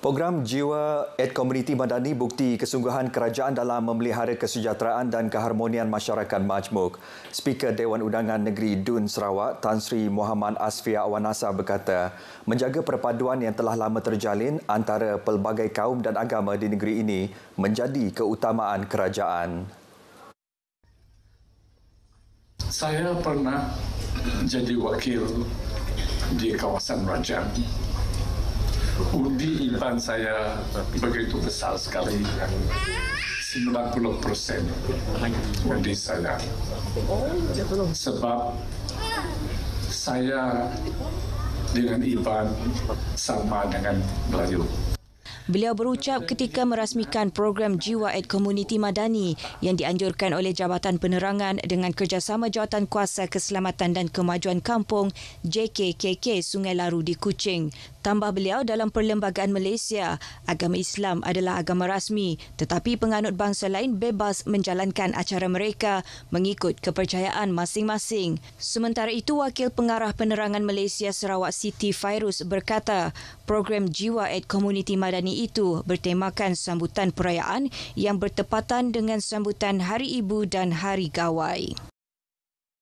Program Jiwa Aid Komuniti Madani bukti kesungguhan kerajaan dalam memelihara kesejahteraan dan keharmonian masyarakat majmuk. Speaker Dewan Undangan Negeri Dun Sarawak, Tan Sri Muhammad Asfia Awanasa berkata, menjaga perpaduan yang telah lama terjalin antara pelbagai kaum dan agama di negeri ini menjadi keutamaan kerajaan. Saya pernah jadi wakil di kawasan Rajang. Undi IBAN saya begitu besar sekali, 90% undi saya. Sebab saya dengan IBAN sama dengan Melayu. Beliau berucap ketika merasmikan program Jiwa Aid Komuniti Madani yang dianjurkan oleh Jabatan Penerangan dengan kerjasama Jawatan Kuasa Keselamatan dan Kemajuan Kampung JKKK Sungai Laru di Kuching. Tambah beliau, dalam Perlembagaan Malaysia, agama Islam adalah agama rasmi tetapi penganut bangsa lain bebas menjalankan acara mereka mengikut kepercayaan masing-masing. Sementara itu, Wakil Pengarah Penerangan Malaysia Sarawak Siti Fairuz berkata, program Jiwa Aid Komuniti Madani itu bertemakan sambutan perayaan yang bertepatan dengan sambutan Hari Ibu dan Hari Gawai.